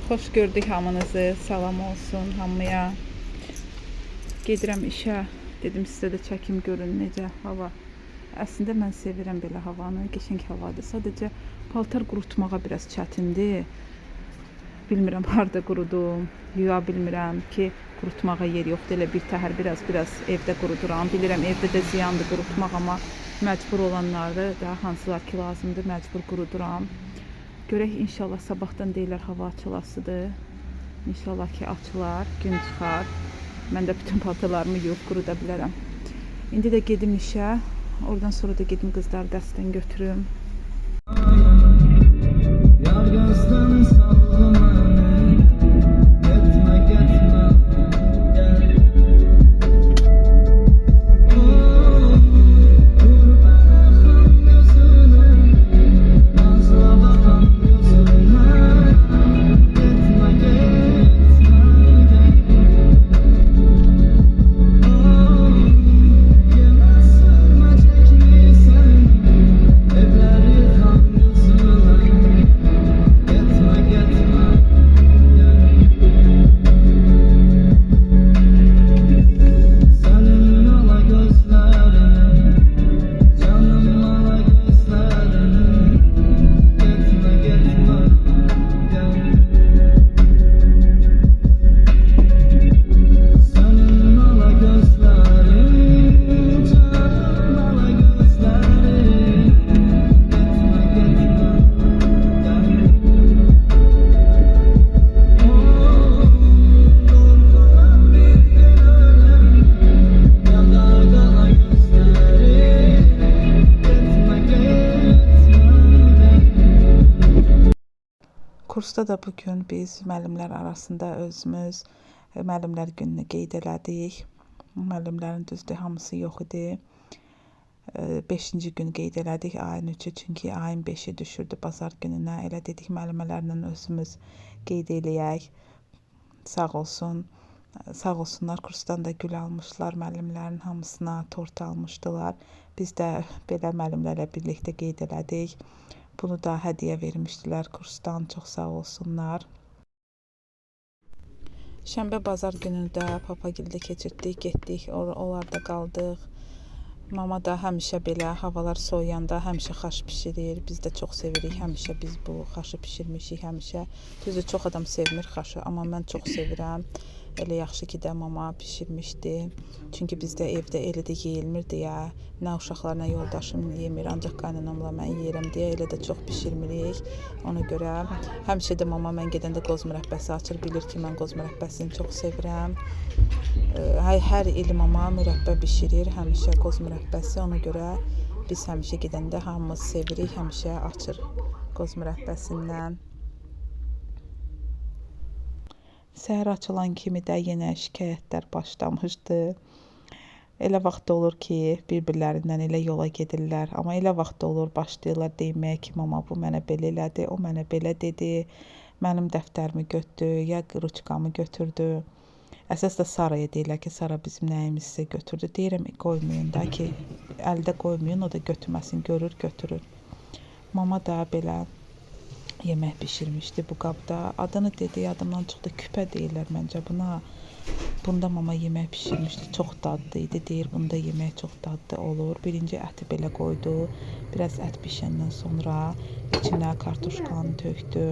Xoş gördük hamınızı. Salam olsun hamıya. Gedirəm işə. Dedim sizə də çəkim görün necə hava. Əslində mən sevirəm belə havanı. Qəşəng havadır. Sadəcə paltar qurutmağa biraz çətindir. Bilmirəm harda qurudum. Yuya bilmirəm ki, qurutmağa yer yoxdur. Elə bir təhər biraz evdə quruduram. Bilirəm evdə də ziyandır qurutmaq, amma məcbur olanlarda da hansılar ki lazımdır, məcbur quruduram. Görək inşallah sabahdan deyirlər hava açılasıdır. İnşallah ki açılar, gün çıxar. Mən də bütün paltarlarımı yuyub quruda bilərəm. İndi də gedim işə. Oradan sonra da gedim qızları dərsdən götürüm. Yar gözdən sallama məni, getmə, getmə, gəl. Kursda da bugün biz müəllimlər arasında özümüz müəllimlər gününü qeyd elədik. Müəllimlərin düzdür hamısı yox idi. 5-ci gün qeyd elədik ayın 3-ü, çünki ayın 5-i düşürdü bazar gününə. Elə dedik müəllimələrlə özümüz qeyd eləyək. Sağ olsun. Sağ olsunlar, kursdan da gül almışlar, müəllimlərin hamısına tort almışdılar. Biz də belə müəllimlərlə birlikdə qeyd elədik. Bunu da hədiyyə vermişdilər kursdan, çox sağ olsunlar. Şənbə bazar günü də Papagildə keçirtdik, getdik, onlarda qaldıq. Mama da həmişə belə havalar soyuyanda həmişə xaş bişirir. Biz də çox sevirik, həmişə biz bu xaşı bişirmişik, həmişə. Düzdür, çox adam sevmir xaşı, amma mən çox sevirəm. Elə yaxşı ki də mama bişirmişdi. Çünki bizdə evdə elə də yeyilmir deyə, nə uşaqlar, nə yoldaşım yemir, ancaq qaynanamla mən yeyirəm deyə elə də çox bişirmirik. Ona görə həmişə də mama mən gedəndə qoz mürəbbəsi açır, bilir ki, mən qoz mürəbbəsini çox sevirəm. Hər il mama mürəbbə bişirir, həmişə qoz mürəbbəsi. Ona görə biz həmişə gedəndə hamımız sevirik, həmişə açır qoz mürəbbəsindən. Səhər açılan kimi də yenə şikayətlər başlamışdı. Elə vaxt olur ki, bir-birlərindən elə yola gedirlər. Amma elə vaxt olur, başlayırlar deməyə ki, mama bu mənə belə elədi, o mənə belə dedi. Mənim dəftərimi götürdü, ya ruçkamı götürdü. Əsas da Saraya deyirlər ki, Sara bizim nəyimizsə götürdü. Deyirəm, qoymayın da ki, əldə qoymayın, o da götürməsin, görür, götürür. Mama da belə yemək bişirmişdi bu qabda. Adını dedi, yadımdan çıxdı, küpə deyirlər məncə buna. Bunda mama yemək bişirmişdi, çox dadlı idi. Deyir, bunda yemək çox dadlı olur. Birinci əti belə qoydu. Biraz ət bişəndən sonra içinə kartuşkanı tökdü.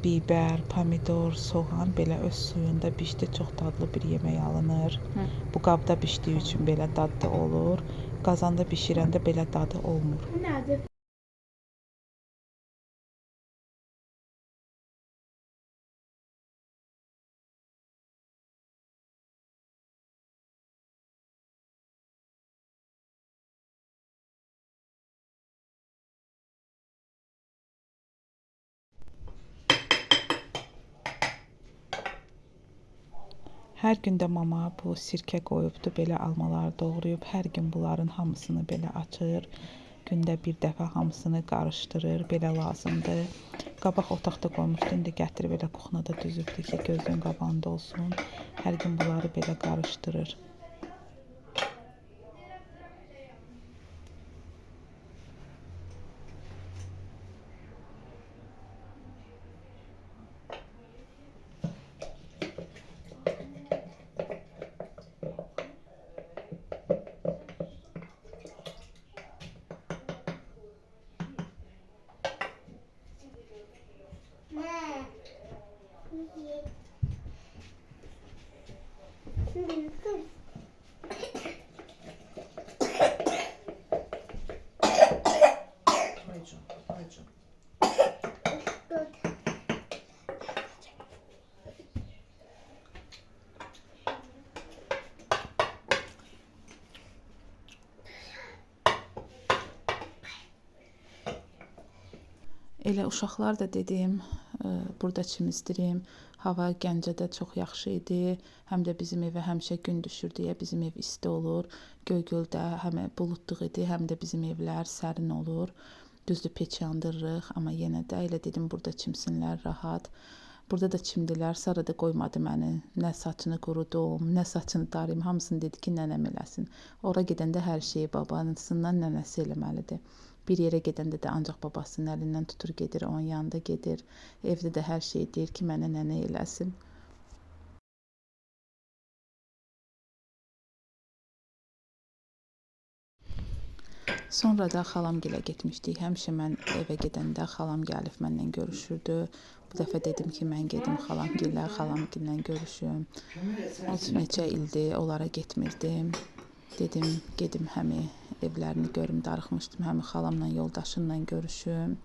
Bibər, pomidor, soğan belə öz suyunda bişdi. Çox dadlı bir yemək alınır. Bu qabda bişdiyi üçün belə dadlı olur. Qazanda bişirəndə belə dadı olmur. Hər gün də mama bu sirkə qoyubdu, belə almaları doğrayıb. Hər gün bunların hamısını belə açır. Gündə bir dəfə hamısını qarışdırır, belə lazımdır. Qabaq otaqda qoymuşdu, indi gətirib elə kuxnada düzübdü ki, gözün qabağında olsun. Hər gün bunları belə qarışdırır. Elə uşaqlar da dedim, burada çimizdirim. Hava Gəncədə çox yaxşı idi. Həm də bizim evə həmişə gün düşür deyə bizim ev isti olur. Göygöldə həm buludluq idi, həm də bizim evlər sərin olur. Düzdür, peç yandırırıq, amma yenə də elə dedim burada çimsinlər rahat. Burada da çimdilər, Sara da qoymadı məni. Nə saçını qurudum, nə saçını darayım, hamısını dedi ki, nənəm eləsin. Ora gedəndə hər şeyi babasından nənəsi eləməlidir. Bir yerə gedəndə də ancaq babasının əlindən tutur gedir, onun yanında gedir. Evdə də hər şey deyir ki, mənə nənə eləsin. Sonra da xalamgilə getmişdik. Həmişə mən evə gedəndə xalam gəlib mənlə görüşürdü. Bu dəfə dedim ki, mən gedim xalamgillə görüşüm. Neçə ildir onlara getmirdim. Dedim, gedim həmi evlərini görüm, darıxmışdım. Həmi xalamla, yoldaşımla görüşüm.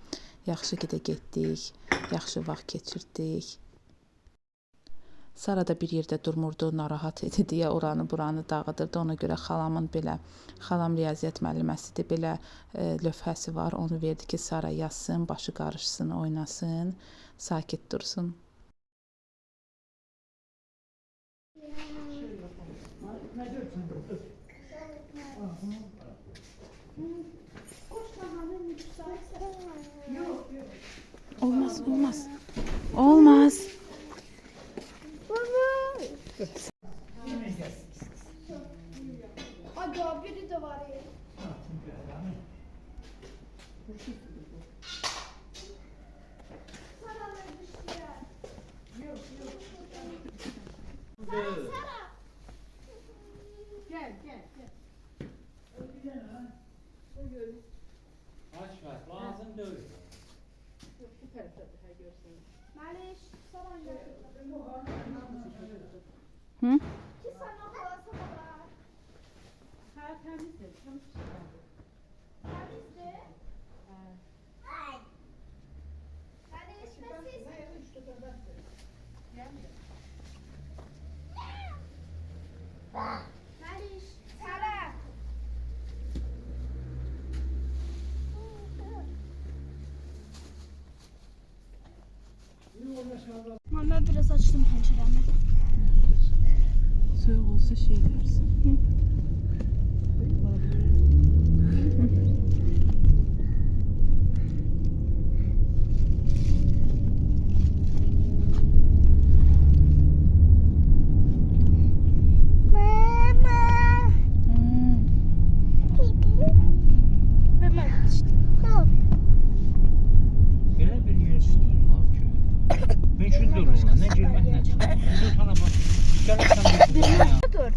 Yaxşı ki də getdik, yaxşı vaxt keçirdik. Sara da bir yerdə durmurdu, narahat idi deyə oranı buranı dağıdırdı. Ona görə xalam riyaziyyat müəlliməsidir, belə lövhəsi var. Onu verdi ki, Sara yazsın, başı qarışsın, oynasın, sakit dursun. Olmaz. Olmaz. Aga biri de var ya. Gel. Aç ver, lazım değil. Bu tarafta daha görsen. Maliş, sana gel. Hı? Ki sana kalasa baba. Ha temizdir. Temiz Temizdi. Maliş, Maliş, Sara. Ben biraz açtım penceremi. Soğuk olsa şey dersin. Belə bir yer olmur ki. Mümkün deyil ona, nə girməklə çıxır. Dur sana bax, gələksən bir Dur.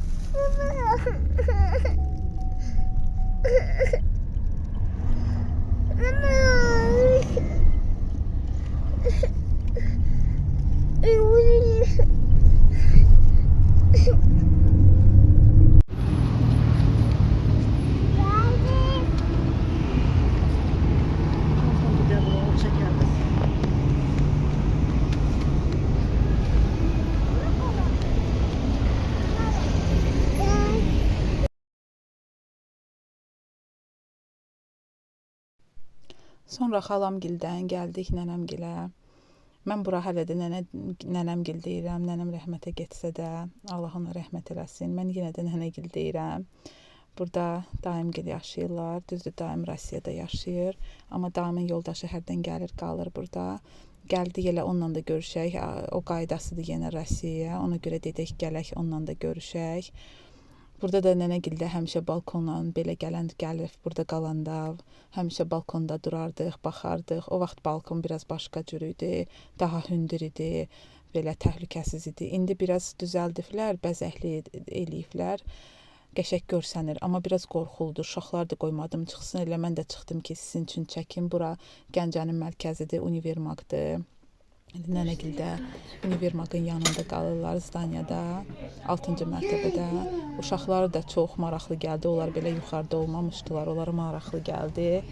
Sonra xalamgildən gəldik nənəmgilə. Mən bura hələ də nənəmgil deyirəm. Nənəm rəhmətə getsə də, Allah ona rəhmət eləsin. Mən yenə də nənəgil deyirəm. Burada daimgil yaşayırlar. Düzdür, daim Rusiyada yaşayır. Amma daimin yoldaşı hərdən gəlir, qalır burada. Gəldik elə onunla da görüşək. O qaydasıdır yenə Rusiyaya. Ona görə dedik gələk onunla da görüşək. Burada da nənəgildə həmişə balkonla belə gəlib burada qalanda həmişə balkonda durardıq, baxardıq. O vaxt balkon biraz başqa cür idi, daha hündür idi, belə təhlükəsiz idi. İndi biraz düzəldiblər, bəzəkli eləyiblər. Qəşəng görsənir, amma biraz qorxuludur. Uşaqlar da qoymadım çıxsın. Elə mən də çıxdım ki, sizin üçün çəkim. Bura Gəncənin mərkəzidir, Univermaqdır. Nənəgildə Univermaqın yanında qalırlar, zdaniyada, 6-cı mərtəbədə. Uşaqları da çox maraqlı gəldi. Onlar belə yuxarıda olmamışdılar. Onlara maraqlı gəldi.